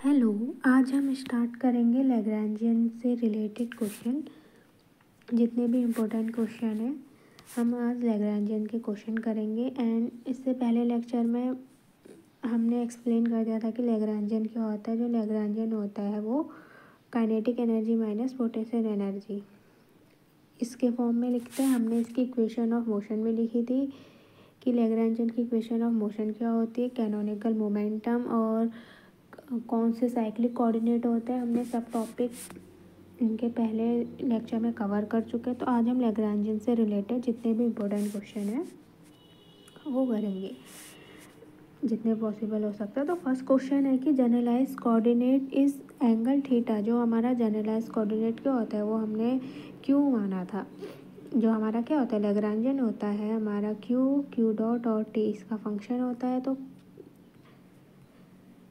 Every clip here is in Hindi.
हेलो। आज हम स्टार्ट करेंगे लैग्रैन्जियन से रिलेटेड क्वेश्चन। जितने भी इम्पोर्टेंट क्वेश्चन हैं हम आज लैग्रैन्जियन के क्वेश्चन करेंगे। एंड इससे पहले लेक्चर में हमने एक्सप्लेन कर दिया था कि लैग्रैन्जियन क्या होता है। जो लैग्रैन्जियन होता है वो kinetic energy minus potential energy इसके फॉर्म में लिखते हैं। हमने इसकी इक्वेशन ऑफ मोशन में लिखी थी कि लैग्रैन्जियन की इक्वेशन ऑफ मोशन क्या होती है, कैनोनिकल मोमेंटम और कौन से साइक्लिक कोऑर्डिनेट होते हैं। हमने सब टॉपिक इनके पहले लेक्चर में कवर कर चुके हैं। तो आज हम लैग्रैन्जियन से रिलेटेड जितने भी इम्पोर्टेंट क्वेश्चन हैं वो करेंगे जितने पॉसिबल हो सकता है। तो फर्स्ट क्वेश्चन है कि generalise coordinate is angle theta. जो हमारा जनरलाइज कोऑर्डिनेट क्या होता है वो हमने क्यू माना था। जो हमारा क्या होता है लैग्रैन्जियन होता है हमारा क्यू डॉट और टी इसका फंक्शन होता है। तो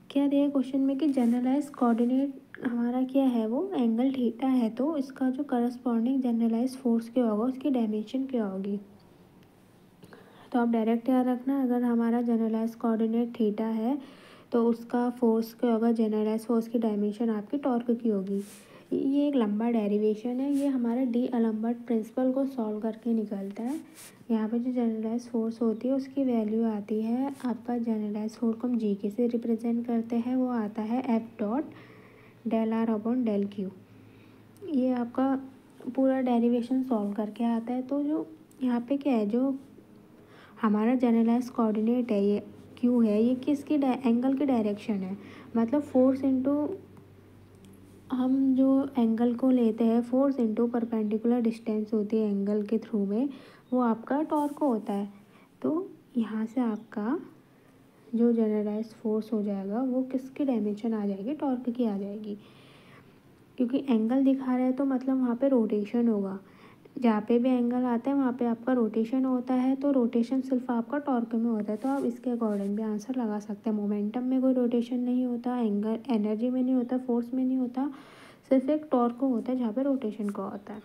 क्या दिया क्वेश्चन में कि जनरलाइज कोऑर्डिनेट हमारा क्या है वो एंगल थीटा है। तो इसका जो करस्पॉन्डिंग जनरलाइज फोर्स क्या होगा उसकी डायमेंशन क्या होगी। तो आप डायरेक्ट याद रखना, अगर हमारा जनरलाइज कोऑर्डिनेट थीटा है तो उसका फोर्स क्या होगा, जनरलाइज फोर्स की डायमेंशन आपकी टॉर्क की होगी। ये एक लंबा डेरिवेशन है, ये हमारा डी अलम्बर्ट प्रिंसिपल को सॉल्व करके निकलता है। यहाँ पे जो जनरलाइज फोर्स होती है उसकी वैल्यू आती है आपका जनरलाइज फोर्स को हम जी के से रिप्रेजेंट करते हैं, वो आता है F dot del are upon del Q. ये आपका पूरा डेरिवेशन सॉल्व करके आता है। तो जो यहाँ पे क्या है, जो हमारा जनरलाइज कोऑर्डिनेट है ये क्यू है, ये किसकी एंगल की डायरेक्शन है। मतलब फोर्स इंटू हम जो एंगल को लेते हैं फोर्स इंटू परपेंडिकुलर डिस्टेंस होती है एंगल के थ्रू में, वो आपका टॉर्क होता है। तो यहाँ से आपका जो जनरलाइज फोर्स हो जाएगा वो किसकी डायमेंशन आ जाएगी, टॉर्क की आ जाएगी। क्योंकि एंगल दिखा रहे हैं तो मतलब वहाँ पे रोटेशन होगा। जहाँ पे भी एंगल आता है वहाँ पे आपका रोटेशन होता है। तो रोटेशन सिर्फ आपका टॉर्क में होता है। तो आप इसके अकॉर्डिंग भी आंसर लगा सकते हैं। मोमेंटम में कोई रोटेशन नहीं होता, एंगल एनर्जी में नहीं होता, फोर्स में नहीं होता, सिर्फ एक टॉर्क को होता है जहाँ पे रोटेशन को होता है।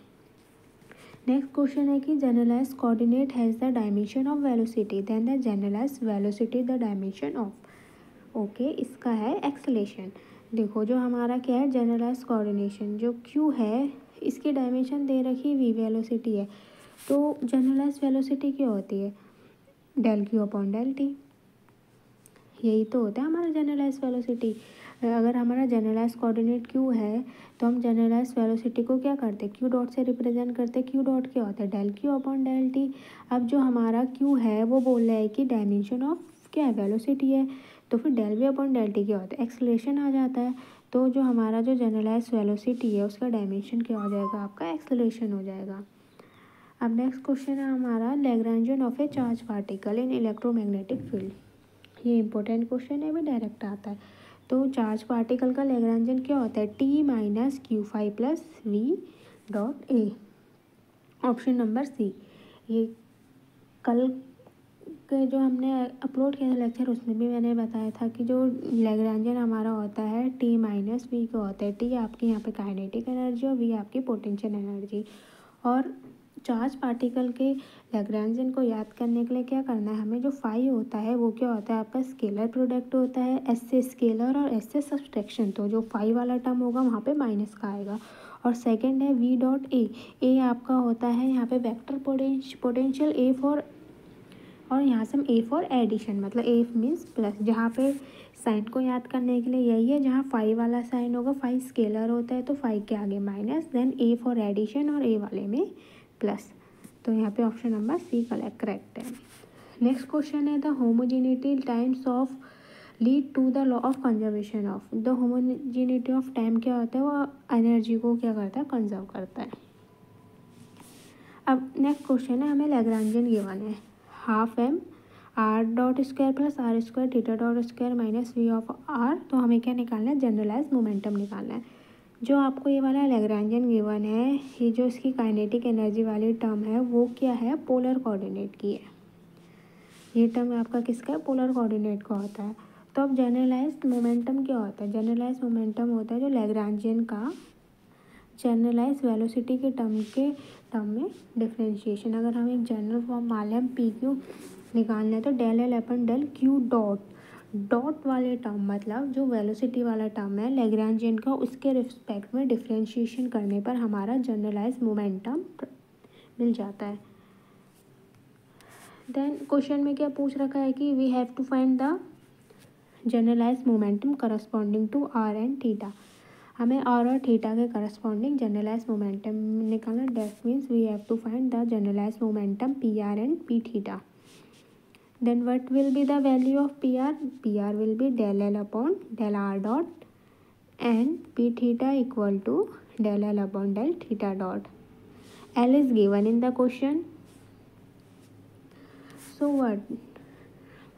नेक्स्ट क्वेश्चन है कि generalise coordinate has the dimension of velocity, then the generalise velocity the dimension of. Okay, इसका है एक्सेलेरेशन। देखो जो हमारा क्या है जनरलाइज कोऑर्डिनेशन जो क्यू है इसकी डायमेंशन दे रखी वी वेलोसिटी है। तो जनरलाइज वेलोसिटी क्या होती है, del Q upon del T. यही तो होता है हमारा जनरलाइज वेलोसिटी। अगर हमारा जनरलाइज कोऑर्डिनेट क्यू है तो हम जनरलाइज वेलोसिटी को क्या करते हैं, क्यू डॉट से रिप्रेजेंट करते हैं। क्यू डॉट क्या होता है, del Q upon del T. अब जो हमारा क्यू है वो बोल रहा है कि डायमेंशन ऑफ क्या है, वेलोसिटी है। तो फिर del V upon del T क्या होता है, एक्सेलरेशन आ जाता है। तो जो हमारा जो जनरलाइज वेलोसिटी है उसका डायमेंशन क्या हो जाएगा, आपका एक्सेलरेशन हो जाएगा। अब नेक्स्ट क्वेश्चन है हमारा Lagrangian of A charge particle in electromagnetic field. ये इंपॉर्टेंट क्वेश्चन है, भी डायरेक्ट आता है। तो चार्ज पार्टिकल का लैग्रैन्जियन क्या होता है, T minus Q five plus V dot A. Option number C. ये कल के जो हमने अपलोड किया था लेक्चर उसमें भी मैंने बताया था कि जो लैग्रैन्जियन हमारा होता है टी माइनस वी का होता है। टी आपकी यहाँ पे काइनेटिक एनर्जी और वी आपकी पोटेंशियल एनर्जी। और चार्ज पार्टिकल के लैग्रैन्जियन को याद करने के लिए क्या करना है हमें, जो फाई होता है वो क्या होता है आपका स्केलर प्रोडक्ट होता है, एस से स्केलर और एस से सब्सट्रैक्शन। तो जो फाई वाला टर्म होगा वहाँ पे माइनस का आएगा। और सेकंड है वी डॉट ए। ए आपका होता है यहाँ पे वेक्टर पोटेंशियल ए फॉर, और यहाँ से हम ए फॉर एडिशन, मतलब ए मीन्स प्लस। जहाँ पे साइन को याद करने के लिए यही है, जहाँ फाइव वाला साइन होगा फाइव स्केलर होता है तो फाइव के आगे minus, then A for addition और ए वाले में प्लस। तो यहाँ पे ऑप्शन नंबर सी करेक्ट है। नेक्स्ट क्वेश्चन है the homogeneity times of lead to the law of conservation of. The homogeneity of time क्या होता है, वो एनर्जी को क्या करता है, कंजर्व करता है। अब नेक्स्ट क्वेश्चन है हमें लैग्रैन्जियन गिवन है half M R dot square plus are square theta dot square minus V of R. तो हमें क्या निकालना है, जनरलाइज मोमेंटम निकालना है। जो आपको ये वाला लैग्रैन्जियन गिवन है, ये जो इसकी काइनेटिक एनर्जी वाली टर्म है वो क्या है, पोलर कोऑर्डिनेट की है। ये टर्म आपका किसका है, पोलर कोऑर्डिनेट का होता है। तो अब जनरलाइज मोमेंटम क्या होता है, जनरलाइज मोमेंटम होता है जो लैग्रैन्जियन का जनरलाइज वेलोसिटी के टर्म में डिफ्रेंशिएशन। अगर हम एक जनरल फॉर्म मान लें, हम पी क्यू निकालना है तो del L upon del Q dot dot वाले टर्म मतलब जो वेलोसिटी वाला टर्म है लैग्रेंजियन का, उसके रिस्पेक्ट में डिफरेंशिएशन करने पर हमारा जनरलाइज मोमेंटम मिल जाता है। देन क्वेश्चन में क्या पूछ रखा है कि we have to find the generalise momentum corresponding to R and theta. हमें आर और थीटा के करस्पॉन्डिंग जनरलाइज मोमेंटम निकालना। That means we have to find the generalise momentum P R and P theta. Then what will be the value of PR? PR will be del L upon del R dot and P theta equal to del L upon del theta dot. L is given in the question. So what?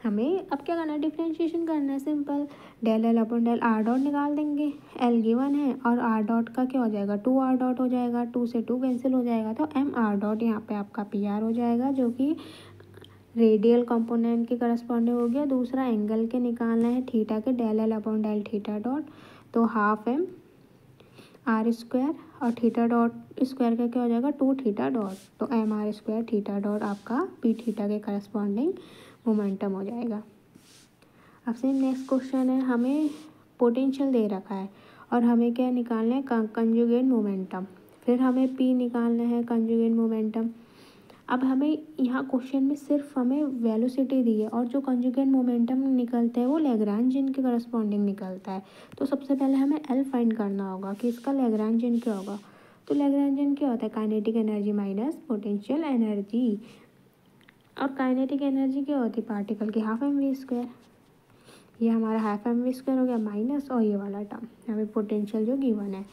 हमें अब क्या करना है, डिफ्रेंशिएशन करना है। Simple, del L upon del R dot निकाल देंगे। एल गिवन है और आर डॉट का क्या हो जाएगा, 2 आर डॉट हो जाएगा, 2 से 2 कैंसिल हो जाएगा, तो एम आर डॉट यहाँ पे आपका पी आर हो जाएगा, जो कि रेडियल कंपोनेंट के करस्पॉन्डिंग हो गया। दूसरा एंगल के निकालना है थीटा के, del L upon del theta dot, तो हाफ एम आर स्क्वायर और थीटा डॉट स्क्वायर का क्या हो जाएगा, 2 थीटा डॉट, तो M are square theta dot आपका पी थीटा के करस्पॉन्डिंग मोमेंटम हो जाएगा। अब से नेक्स्ट क्वेश्चन है, हमें पोटेंशियल दे रखा है और हमें क्या निकालना है, कंजुगेट मोमेंटम। फिर हमें पी निकालना है, कंजुगेट मोमेंटम। अब हमें यहाँ क्वेश्चन में सिर्फ हमें वेलोसिटी दी है और जो कंजुगेट मोमेंटम निकलता है वो लैग्रेंजियन के करस्पॉन्डिंग निकलता है। तो सबसे पहले हमें एल फाइंड करना होगा कि इसका लैग्रेंजियन क्या होगा। तो लैग्रेंजियन क्या होता है, kinetic energy minus potential energy. और काइनेटिक एनर्जी क्या होती है, पार्टिकल की हाफ एम वी स्क्वायर। ये हमारा हाफ एम वी स्क्वायर हो गया माइनस, और ये वाला टर्म हमें पोटेंशियल जो गिवन है,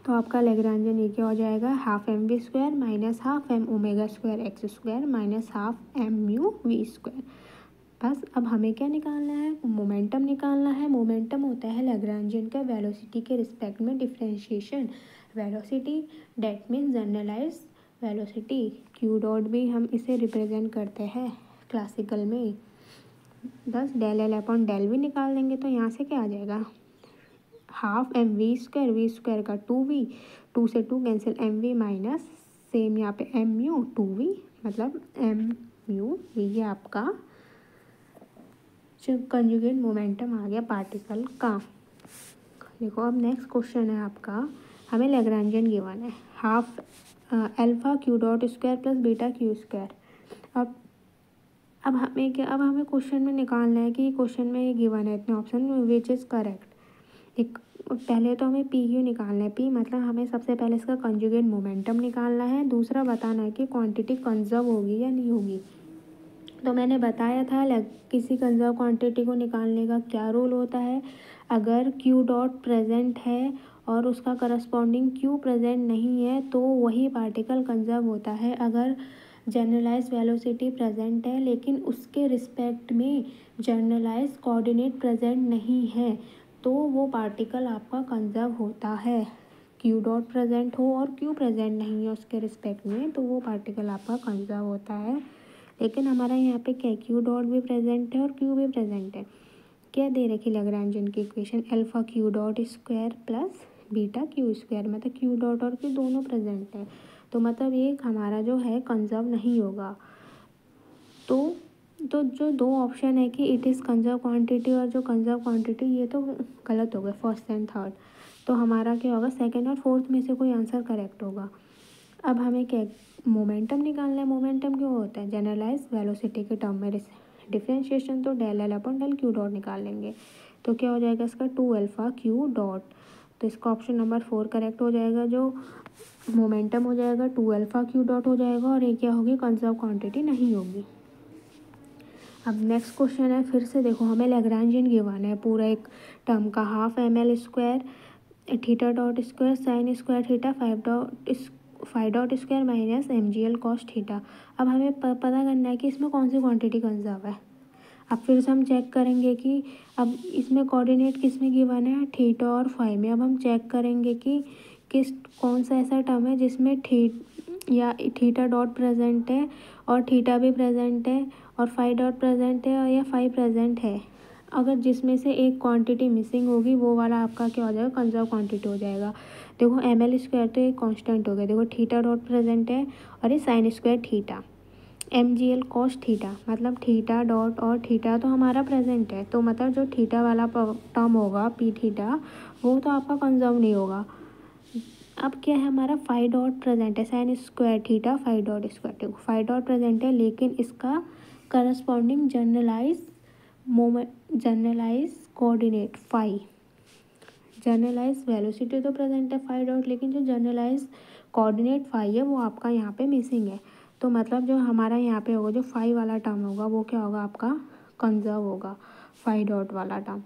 तो आपका लैग्रेंजियन ये क्या हो जाएगा, half M V square minus half M omega square X square minus half M mu V square. बस अब हमें क्या निकालना है, मोमेंटम निकालना है। मोमेंटम होता है लैग्रेंजियन का वेलोसिटी के रिस्पेक्ट में differentiation. Velocity that means generalise velocity. Q dot भी हम इसे रिप्रेजेंट करते हैं क्लासिकल में। बस डेल एल अपॉन डेल भी निकाल देंगे तो यहाँ से क्या आ जाएगा, हाफ एम वी स्क्वायर का 2v, 2 से 2 cancel, M V minus same यहाँ पे एम म्यू 2v, मतलब एम म्यू ये आपका जो कंजुगेट मोमेंटम आ गया पार्टिकल का। देखो अब नेक्स्ट क्वेश्चन है आपका, हमें लैग्रेंजियन गिवन है, half alpha Q dot square plus beta Q square. अब हमें क्वेश्चन में निकालना है कि क्वेश्चन में ये गिवन है इतने ऑप्शन विच इज़ करेक्ट। एक पहले तो हमें पी क्यू निकालना है। पी मतलब हमें सबसे पहले इसका कंजुगेट मोमेंटम निकालना है। दूसरा बताना है कि क्वांटिटी कंजर्व होगी या नहीं होगी। तो मैंने बताया था किसी कंजर्व क्वांटिटी को निकालने का क्या रूल होता है। अगर क्यू डॉट प्रेजेंट है और उसका करस्पॉन्डिंग क्यू प्रेजेंट नहीं है तो वही पार्टिकल कंजर्व होता है। अगर जनरलाइज वेलोसिटी प्रेजेंट है लेकिन उसके रिस्पेक्ट में जनरलाइज कोऑर्डिनेट प्रेजेंट नहीं है तो वो पार्टिकल आपका कंजर्व होता है। क्यू डॉट प्रेजेंट हो और क्यू प्रेजेंट नहीं है उसके रिस्पेक्ट में तो वो पार्टिकल आपका कंजर्व होता है। लेकिन हमारा यहाँ पे क्या, क्यू डॉट भी प्रेजेंट है और क्यू भी प्रेजेंट है। क्या दे रखी लैग्रेंजियन की equation, alpha Q dot square plus beta Q square, मतलब क्यू डॉट और क्यू दोनों प्रेजेंट है, तो मतलब ये हमारा जो है कंजर्व नहीं होगा। तो जो दो ऑप्शन है कि इट इज़ कंजर्व क्वांटिटी और जो कंजर्व क्वांटिटी, ये तो गलत हो गए फर्स्ट एंड थर्ड। तो हमारा क्या होगा, सेकंड और फोर्थ में से कोई आंसर करेक्ट होगा। अब हमें क्या मोमेंटम निकालना है। मोमेंटम क्यों होता है, जनरलाइज वेलोसिटी के टर्म में डिफरेंशिएशन, तो del L upon del Q dot निकाल लेंगे तो क्या हो जाएगा इसका 2 अल्फा क्यू डॉट। तो इसका ऑप्शन नंबर 4 करेक्ट हो जाएगा। जो मोमेंटम हो जाएगा 2 अल्फा क्यू डॉट हो जाएगा और ये क्या होगी, कंजर्व क्वांटिटी नहीं होगी। अब नेक्स्ट क्वेश्चन है, फिर से देखो हमें लैग्रेंजियन गिवन है पूरा एक टर्म का, half M L square theta dot square sine square theta 5 dot square minus M G L cos theta. अब हमें पता करना है कि इसमें कौन सी क्वांटिटी कंजर्व है। अब फिर से हम चेक करेंगे कि अब इसमें कोऑर्डिनेट किस में गिवन है, थीटा और फाई में। अब हम चेक करेंगे कि कौन सा ऐसा टर्म है जिसमें थीटा डॉट प्रेजेंट है और थीटा भी प्रेजेंट है और फाई डॉट प्रेजेंट है और या फाई प्रेजेंट है। अगर जिसमें से एक क्वांटिटी मिसिंग होगी वो वाला आपका क्या हो जाएगा, कंजर्व क्वांटिटी हो जाएगा। देखो एम एल स्क्वायर तो एक कांस्टेंट हो गया, देखो थीटा डॉट प्रेजेंट है और ये sign square theta, mgl cos theta, मतलब थीटा डॉट और थीटा तो हमारा प्रेजेंट है, तो मतलब जो थीटा वाला टर्म होगा पी थीटा वो तो आपका कंजर्व नहीं होगा। अब क्या है हमारा फाई डॉट प्रेजेंट है, sine square theta phi dot square theta, phi dot present है लेकिन इसका corresponding generalise coordinate phi, generalise velocity तो प्रेजेंट है फाई डॉट, लेकिन जो जनरलाइज कोऑर्डिनेट फाई है वो आपका यहाँ पे मिसिंग है। तो मतलब जो हमारा यहाँ पे होगा जो फाई वाला टर्म होगा वो क्या होगा आपका कंजर्व होगा, फाई डॉट वाला टर्म।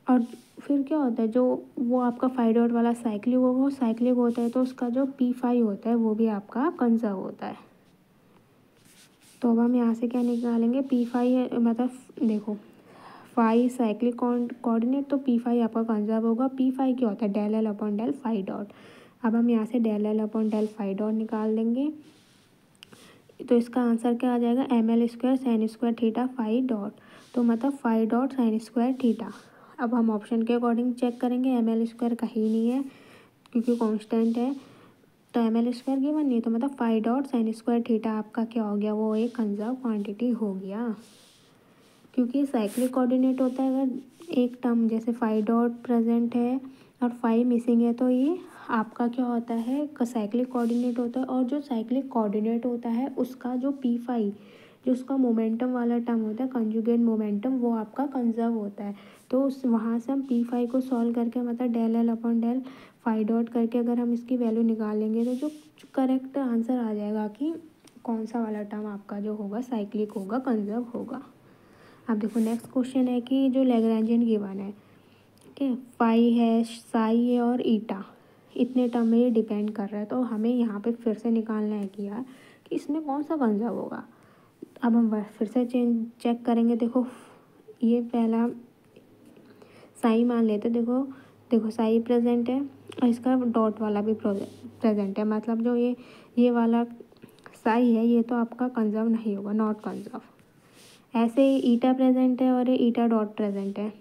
और फिर क्या होता है जो वो आपका फाई डॉट वाला साइक्लिक होगा, वो साइक्लिक होता है तो उसका जो पी फाई होता है वो भी आपका कंजर्व होता है। तो अब हम यहाँ से क्या निकालेंगे, पी फाई है मतलब देखो फाई साइक्लिक कोऑर्डिनेट तो पी फाई आपका कंजर्व होगा। पी फाई क्या होता है, del L upon del phi dot. अब हम यहाँ से del L upon del phi dot निकाल देंगे तो इसका आंसर क्या आ जाएगा, M L square sine square theta phi dot, तो मतलब phi dot sine square theta. अब हम ऑप्शन के अकॉर्डिंग चेक करेंगे, एम एल स्क्वायर कहीं नहीं है क्योंकि कांस्टेंट है, तो एम एल स्क्वायर गिवन नहीं है, तो मतलब phi dot sine square theta आपका क्या हो गया, वो एक कंजर्व क्वांटिटी हो गया। क्योंकि साइक्लिक कोऑर्डिनेट होता है अगर एक टर्म जैसे फाई डॉट प्रेजेंट है और फाई मिसिंग है तो ये आपका क्या होता है साइक्लिक कोऑर्डिनेट होता है। और जो साइक्लिक कोऑर्डिनेट होता है उसका जो पी फाई जो उसका मोमेंटम वाला टर्म होता है कंजुगेट मोमेंटम वो आपका कंजर्व होता है। तो उस वहाँ से हम पी फाई को सॉल्व करके मतलब del L upon del phi dot करके अगर हम इसकी वैल्यू निकालेंगे तो जो करेक्ट आंसर आ जाएगा कि कौन सा वाला टर्म आपका जो होगा साइक्लिक होगा कंजर्व होगा। अब देखो नेक्स्ट क्वेश्चन है कि जो लैग्रेंजियन गिवन है, ठीक है, फाई है साई है और ईटा इतने टर्म में ये डिपेंड कर रहा है, तो हमें यहाँ पे फिर से निकालना है कि यार कि इसमें कौन सा कंजर्व होगा। अब हम फिर से चेक करेंगे, देखो ये पहला साई मान लेते, देखो देखो साई प्रेजेंट है और इसका डॉट वाला भी प्रेजेंट है, मतलब जो ये वाला साई है ये तो आपका कंजर्व नहीं होगा, नॉट कंजर्व। ऐसे ही ईटा प्रेजेंट है और ये ईटा डॉट प्रेजेंट है,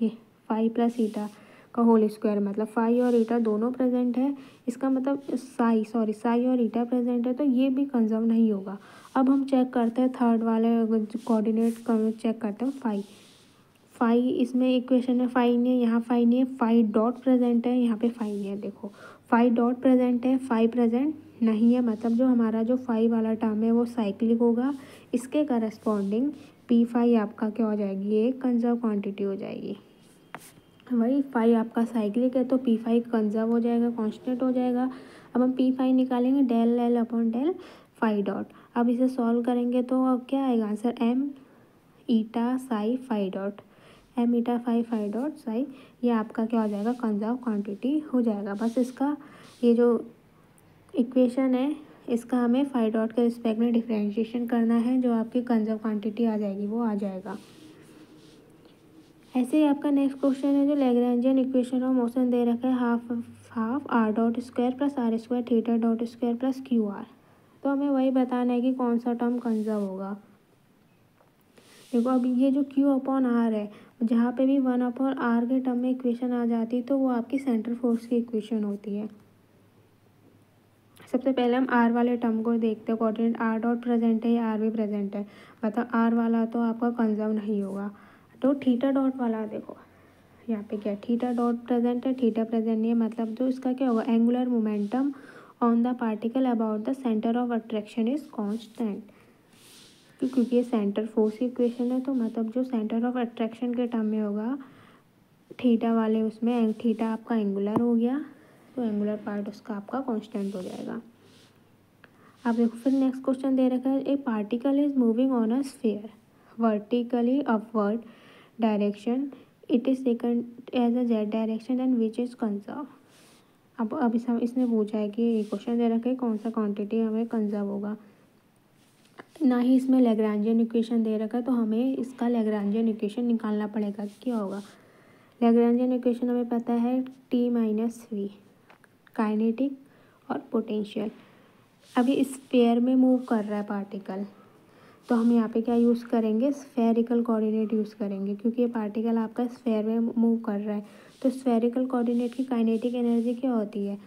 ये फाई प्लस ईटा का होल स्क्वायर, मतलब फाई और ईटा दोनों प्रेजेंट है, इसका मतलब साई और ईटा प्रेजेंट है तो ये भी कंजर्व नहीं होगा। अब हम चेक करते हैं थर्ड वाले कोऑर्डिनेट चेक करते हैं फाई इसमें इक्वेशन में फाई नहीं है, यहाँ फाई नहीं है, फाई डॉट प्रेजेंट है, यहाँ पे फाई नहीं है। देखो फाई डॉट प्रेजेंट है, फाई प्रेजेंट नहीं है, मतलब जो हमारा जो फाई वाला टर्म है वो साइक्लिक होगा, इसके करस्पॉन्डिंग पी फाई आपका क्या हो जाएगी, एक कंजर्व क्वांटिटी हो जाएगी। वही फाई आपका साइक्लिक है तो पी फाई कंजर्व हो जाएगा, कांस्टेंट हो जाएगा। अब हम पी फाई निकालेंगे del L upon del phi dot. अब इसे सॉल्व करेंगे तो अब क्या आएगा answer, m eta psi phi dot, m eta phi dot psi, ये आपका क्या हो जाएगा कंजर्व क्वांटिटी हो जाएगा। बस इसका ये जो इक्वेशन है इसका हमें फाई डॉट के रिस्पेक्ट में डिफरेंशिएशन करना है, जो आपकी कंजर्व क्वांटिटी आ जाएगी वो आ जाएगा। ऐसे ही आपका नेक्स्ट क्वेश्चन है जो लैग्रेंजियन इक्वेशन ऑफ मोशन दे रखा है, half r dot square plus are square theta dot square plus q r. तो हमें वही बताना है कि कौन सा टर्म कंजर्व होगा। देखो अब ये जो क्यू अपॉन आर है, जहाँ पे भी वन अपॉन आर के टर्म में इक्वेशन आ जाती है तो वो आपकी सेंटर फोर्स की इक्वेशन होती है। सबसे पहले हम आर वाले टर्म को देखते हैं, कोऑर्डिनेट आर डॉट प्रेजेंट है या आर भी प्रेजेंट है, मतलब आर वाला तो आपका कंजर्व नहीं होगा। तो थीटा डॉट वाला देखो यहाँ पे क्या थीटा डॉट प्रेजेंट है, थीटा प्रेजेंट नहीं है, मतलब जो इसका क्या होगा angular momentum on the particle about the centre of attraction is constant, क्योंकि ये सेंटर फोर्स की इक्वेशन है तो मतलब जो सेंटर ऑफ अट्रैक्शन के टर्म में होगा थीटा वाले उसमें थीटा आपका एंगुलर हो गया तो एंगुलर पार्ट उसका आपका कांस्टेंट हो जाएगा। अब देखो फिर नेक्स्ट क्वेश्चन दे रखा है, a particle is moving on a sphere vertically upward direction, it is taken as a z direction and which is conserve. अब इसने पूछा है कि ये क्वेश्चन दे रखा है कौन सा क्वांटिटी हमें कंजर्व होगा, ना ही इसमें लैग्रेंजियन इक्वेशन दे रखा है, तो हमें इसका लैग्रेंजियन इक्वेशन निकालना पड़ेगा। क्या होगा लैग्रेंजियन इक्वेशन हमें पता है टी माइनस वी काइनेटिक और पोटेंशियल। अभी स्फीयर में मूव कर रहा है पार्टिकल तो हम यहाँ पे क्या यूज़ करेंगे, स्फेरिकल कोऑर्डिनेट यूज़ करेंगे, क्योंकि ये पार्टिकल आपका स्फीयर में मूव कर रहा है। तो स्फेरिकल कोऑर्डिनेट की काइनेटिक एनर्जी क्या होती है,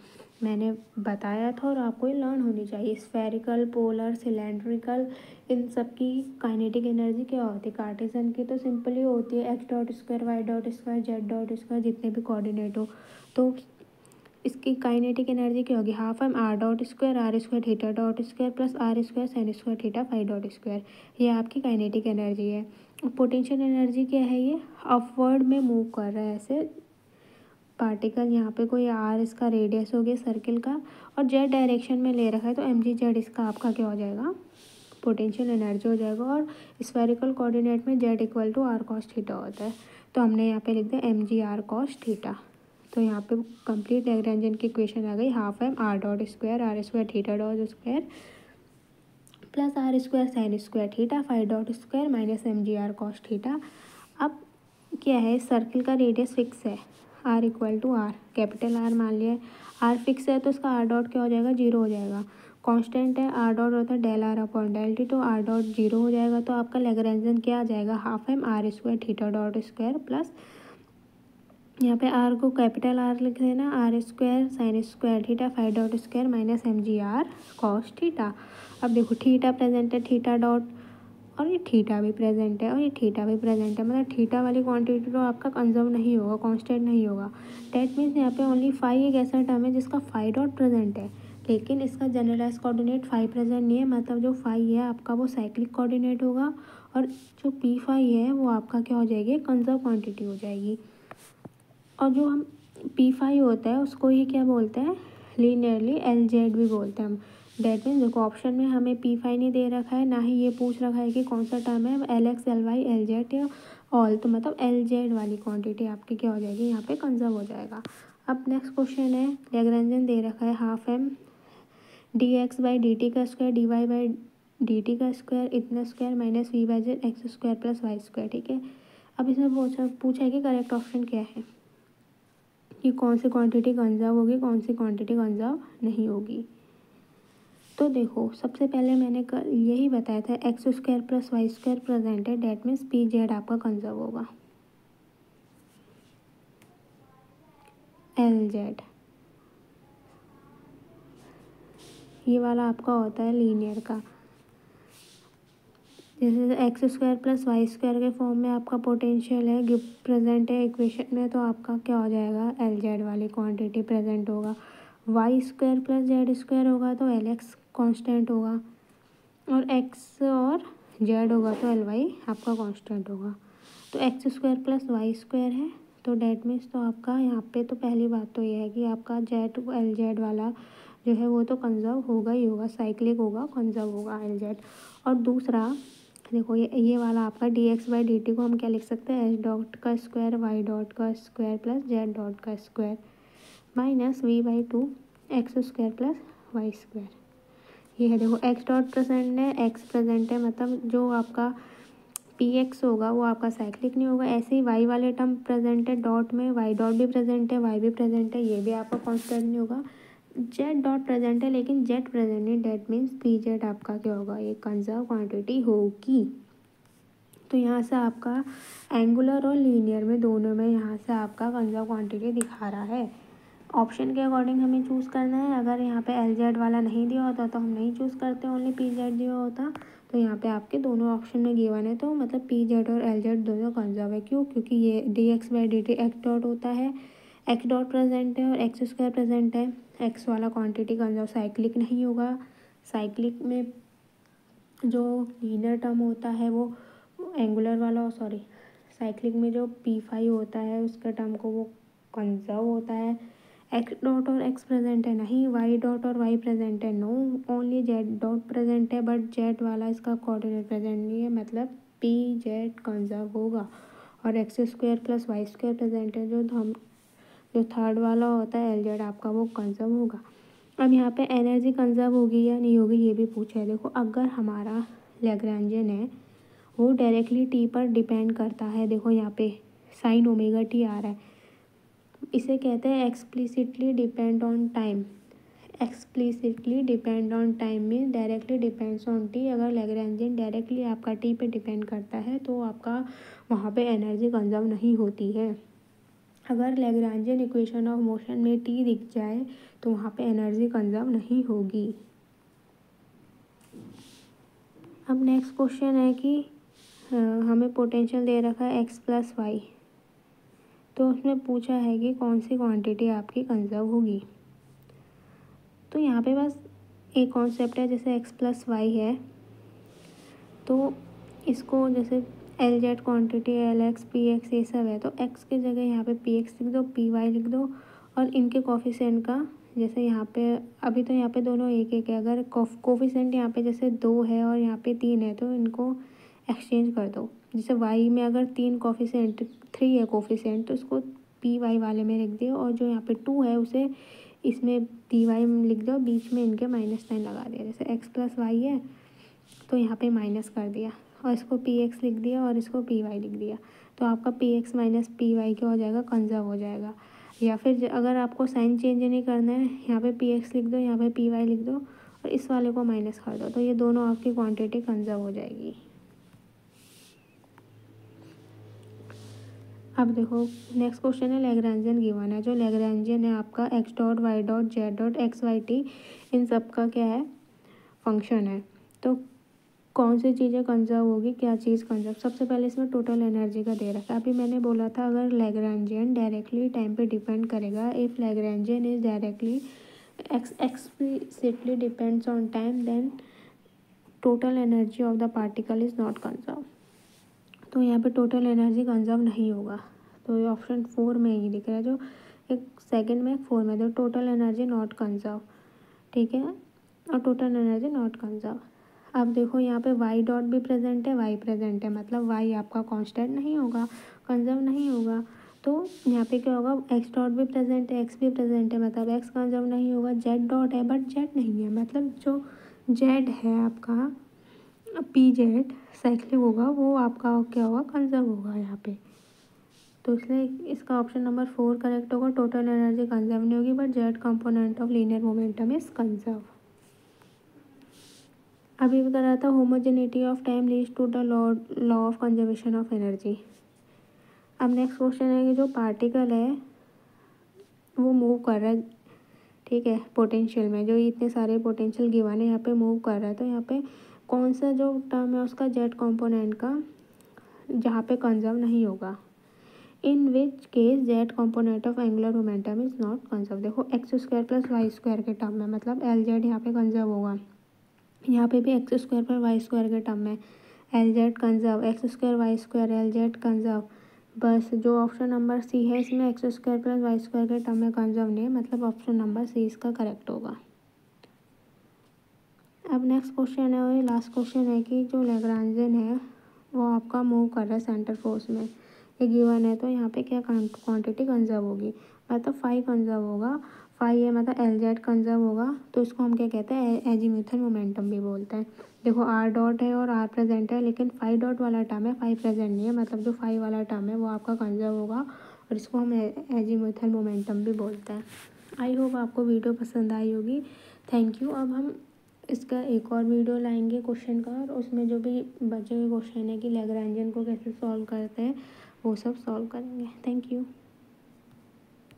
मैंने बताया था और आपको ये लर्न होनी चाहिए। स्फेरिकल, पोलर, सिलेंड्रिकल, इन सब की काइनेटिक एनर्जी क्या होती है। कार्टेशियन की तो सिंपल ही होती है x dot square, y dot square, z dot square, जितने भी कोऑर्डिनेट हो। तो इसकी काइनेटिक एनर्जी क्या होगी, half M R dot square r square theta dot square plus are square sine square theta phi dot square. ये आपकी काइनेटिक एनर्जी है। पोटेंशियल एनर्जी क्या है, ये अपवर्ड में मूव कर रहा है ऐसे पार्टिकल। यहाँ पे कोई आर इसका रेडियस हो गया सर्किल का और जेड डायरेक्शन में ले रखा है, तो एम जी जेड इसका आपका क्या हो जाएगा, पोटेंशियल एनर्जी हो जाएगा। और स्फेरिकल कोऑर्डिनेट में z equal to r cos theta होता है, तो हमने यहाँ पे लिख दिया m g r cos theta. तो यहाँ पे कंप्लीट लैग्रेंजियन की इक्वेशन आ गई, half M R dot square r square theta dot square plus are square sine square theta phi dot square minus M g r cos theta. अब क्या है, सर्किल का रेडियस फिक्स है, r equal to are, capital R मान लिया है। आर फिक्स है तो उसका आर डॉट क्या हो जाएगा, जीरो हो जाएगा। कांस्टेंट है, आर डॉट होता है del are upon del t, तो आर डॉट जीरो हो जाएगा। तो आपका लैग्रेंजियन क्या आ जाएगा, half M R square theta dot square plus, यहाँ पे आर को कैपिटल आर लिख देना, r square sine square theta phi dot square minus M g r cos theta. अब देखो थीटा प्रेजेंट है, थीटा डॉट, और ये थीटा भी प्रेजेंट है और ये थीटा भी प्रेजेंट है, मतलब थीटा वाली क्वांटिटी तो आपका कंजर्व नहीं होगा, कांस्टेंट नहीं होगा। डेट मीन्स यहाँ पे ओनली फाई एक ऐसा टर्म है जिसका फाई डॉट प्रेजेंट है, लेकिन इसका जनरलाइज कोऑर्डिनेट फाई प्रेजेंट नहीं है। मतलब जो फाई है आपका वो साइक्लिक कोऑर्डिनेट होगा और जो पी फाई है वो आपका क्या हो जाएगी, कंजर्व क्वान्टिटी हो जाएगी। और जो हम पी फाइव होता है उसको ही क्या बोलते हैं, लीनियरली एल जेड भी बोलते हैं हम। डेट मीन्स देखो ऑप्शन में हमें पी फाइव नहीं दे रखा है, ना ही ये पूछ रखा है कि कौन सा टर्म है, L x L y L z या ऑल, तो मतलब एल जेड वाली क्वांटिटी आपकी क्या हो जाएगी, यहाँ पे कंजर्व हो जाएगा। अब नेक्स्ट क्वेश्चन है, लैग्रेंजियन दे रखा है half M D x by D T का square D Y by D T का स्क्वायर इतना square minus we by Z X square plus Y square, ठीक है। अब इसमें पूछा है कि करेक्ट ऑप्शन क्या है, कि कौन सी क्वांटिटी कंजर्व होगी, कौन सी क्वांटिटी कंजर्व नहीं होगी। तो देखो सबसे पहले मैंने यही बताया था, x square plus Y square present है, डेट मीन्स पी जेड आपका कंजर्व होगा। एल जेड ये वाला आपका होता है लीनियर का, जैसे x square plus Y square के फॉर्म में आपका पोटेंशियल है गिव प्रेजेंट है इक्वेशन में, तो आपका क्या हो जाएगा, एल जेड वाली क्वांटिटी प्रेजेंट होगा। Y square plus z square होगा तो एल एक्स कॉन्स्टेंट होगा, और एक्स और जेड होगा तो एल वाई आपका कांस्टेंट होगा। तो x square plus Y square है, तो डेट मीन्स तो आपका यहाँ पे तो पहली बात तो ये है कि आपका जेड एल जेड वाला जो है वो तो कंजर्व होगा ही होगा, साइक्लिक होगा, कंजर्व होगा एल जेड। और दूसरा देखो ये वाला आपका d x by D t को हम क्या लिख सकते हैं, एच डॉट का स्क्वायर वाई डॉट का स्क्वायर प्लस जेड डॉट का square minus we by two x square plus Y square. ये है देखो एक्स डॉट प्रेजेंट है, एक्स प्रेजेंट है, मतलब जो आपका पी एक्स होगा वो आपका साइक्लिक नहीं होगा। ऐसे ही वाई वाले टर्म प्रेजेंट है डॉट में, वाई डॉट भी प्रेजेंट है, वाई भी प्रेजेंट है, ये भी आपका कांस्टेंट नहीं होगा। जेड डॉट प्रेजेंट है लेकिन जेड प्रेजेंट नहीं, डेट मीन्स पी जेड आपका क्या होगा, ये कंजर्व क्वांटिटी होगी। तो यहाँ से आपका एंगुलर और लीनियर में दोनों में यहाँ से आपका कंजर्व क्वांटिटी दिखा रहा है। ऑप्शन के अकॉर्डिंग हमें चूज़ करना है। अगर यहाँ पे एल जेड वाला नहीं दिया होता तो हम नहीं चूज़ करते, ओनली पी जेड दिया होता। तो यहाँ पे आपके दोनों ऑप्शन में गिवन है, तो मतलब पी जेड और एल जेड दोनों कंजर्व है। क्यों, क्योंकि ये D x by D T x dot होता है, एक्स डॉट प्रेजेंट है और एक्स स्क्वायर प्रेजेंट है। एक्स वाला क्वांटिटी कंजर्व साइक्लिक नहीं होगा। साइक्लिक में जो लीनियर टर्म होता है वो एंगुलर वाला, सॉरी साइक्लिक में जो पी फाइव होता है उसका टर्म को वो कंजर्व होता है। एक्स डॉट और एक्स प्रेजेंट है नहीं, वाई डॉट और वाई प्रेजेंट है no, only z dot present है, बट जेड वाला इसका कोऑर्डिनेट प्रेजेंट नहीं है, मतलब पी जेड कंजर्व होगा। और x square plus Y square present है, जो थर्ड वाला होता है एल जेड आपका वो कंजर्व होगा। अब यहाँ पे एनर्जी कंजर्व होगी या नहीं होगी ये भी पूछा है। देखो अगर हमारा लैग्रेंजियन है वो डायरेक्टली टी पर डिपेंड करता है, देखो यहाँ पे साइन ओमेगा टी आ रहा है, इसे कहते हैं explicitly depend on time. Explicitly depend on time mean directly depends on T. अगर लैग्रेंजियन डायरेक्टली आपका टी पे डिपेंड करता है तो आपका वहाँ पे एनर्जी कंजर्व नहीं होती है। अगर लैग्रांजियन इक्वेशन ऑफ मोशन में टी दिख जाए तो वहाँ पे एनर्जी कंजर्व नहीं होगी। अब नेक्स्ट क्वेश्चन है कि हमें पोटेंशियल दे रखा है x + y, तो उसमें पूछा है कि कौन सी क्वांटिटी आपकी कंजर्व होगी। तो यहाँ पे बस एक कॉन्सेप्ट है, जैसे x + y है तो इसको जैसे LZ क्वांटिटी LX PX ये सब है, तो x की जगह यहाँ पे PX लिख दो, PY लिख दो और इनके कोफिशिएंट का जैसे यहाँ पे अभी तो यहाँ पे दोनों एक एक है, अगर कोफिशिएंट यहाँ पे जैसे 2 है और यहाँ पे 3 है तो इनको एक्सचेंज कर दो। जैसे y में अगर 3 कोफिशिएंट 3 है कोफिशिएंट तो इसको PY वाले में लिख दिया और जो यहाँ पे 2 है उसे इसमें PY में लिख दो, बीच में इनके माइनस साइन लगा दिया। जैसे x + y है तो यहाँ पे माइनस कर दिया और इसको PX लिख दिया और इसको PY लिख दिया, तो आपका PX - PY क्या हो जाएगा, कंजर्व हो जाएगा। या फिर अगर आपको साइन चेंज नहीं करना है, यहाँ पे PX लिख दो, यहाँ पे PY लिख दो और इस वाले को माइनस कर दो, तो ये दोनों आपकी क्वांटिटी कंजर्व हो जाएगी। अब देखो नेक्स्ट क्वेश्चन है लैग्रांजियन गिवन है। जो लैग्रांजियन है आपका x dot y dot z dot X Y T इन सब का क्या है, फंक्शन है। तो कौन सी चीज़ें कंजर्व होगी, क्या चीज़ कंजर्व। सबसे पहले इसमें टोटल एनर्जी का दे रखा है। अभी मैंने बोला था अगर लैग्रांजियन डायरेक्टली टाइम पे डिपेंड करेगा, if Lagrangian is directly explicitly depends on time then total energy of the particle is not conserve. तो यहाँ पे टोटल एनर्जी कंजर्व नहीं होगा, तो ये ऑप्शन 4 में ही दिख रहा है, जो एक सेकंड में 4 में, तो टोटल एनर्जी नॉट कंजर्व, ठीक है, और टोटल एनर्जी नॉट कंजर्व। अब देखो यहाँ पे y डॉट भी प्रेजेंट है, y प्रेजेंट है, मतलब y आपका कांस्टेंट नहीं होगा, कंजर्व नहीं होगा। तो यहाँ पे क्या होगा, x डॉट भी प्रेजेंट है, x भी प्रेजेंट है, मतलब x कंजर्व नहीं होगा। z डॉट है बट z नहीं है, मतलब जो z है आपका PZ साइक्लिक होगा वो आपका क्या होगा, कंजर्व होगा यहाँ पे। तो इसलिए इसका ऑप्शन नंबर 4 करेक्ट होगा। टोटल एनर्जी कंजर्व नहीं होगी but z component of linear momentum is conserve. अभी भी करा था homogeneity of time leads to the law of conservation of energy. अब नेक्स्ट क्वेश्चन है कि जो पार्टिकल है वो मूव कर रहा है, ठीक है, पोटेंशियल में, जो इतने सारे पोटेंशियल गिवन है यहाँ पे मूव कर रहा है, तो यहाँ पे कौन सा जो टर्म है उसका जेड कंपोनेंट का जहाँ पे कंजर्व नहीं होगा। In which case Z component of angular momentum is not conserve. देखो x² + y² के टर्म में, मतलब LZ यहाँ पे कंजर्व होगा, यहाँ पे भी x² + y² के टर्म में LZ conserve, x² y² LZ conserve. बस जो ऑप्शन नंबर सी है इसमें x² + y² के टर्म में कंजर्व नहीं है, मतलब ऑप्शन नंबर सी इसका करेक्ट होगा। अब नेक्स्ट क्वेश्चन है और ये लास्ट क्वेश्चन है कि जो लैग्रांजियन है वो आपका मूव कर रहा है सेंटर फोर्स में, ये गिवन है, तो यहाँ पे क्या क्वांटिटी कंजर्व होगी, मतलब 5 कंजर्व होगा। 5 है मतलब LZ कंजर्व होगा, तो इसको हम क्या कहते हैं, एजीमुथल मोमेंटम भी बोलते हैं। देखो R डॉट है और R प्रेजेंट है, लेकिन 5 डॉट वाला टर्म है, 5 प्रेजेंट नहीं है, मतलब जो 5 वाला टर्म है वो आपका कंजर्व होगा और इसको हम एजीमुथल मोमेंटम भी बोलते हैं। आई होप आपको वीडियो पसंद आई होगी। Thank you. अब हम इसका एक और वीडियो लाएंगे क्वेश्चन का, और उसमें जो भी बचे हुए क्वेश्चन है कि लैग्रांजियन को कैसे सॉल्व करते हैं वो सब सॉल्व करेंगे। Thank you.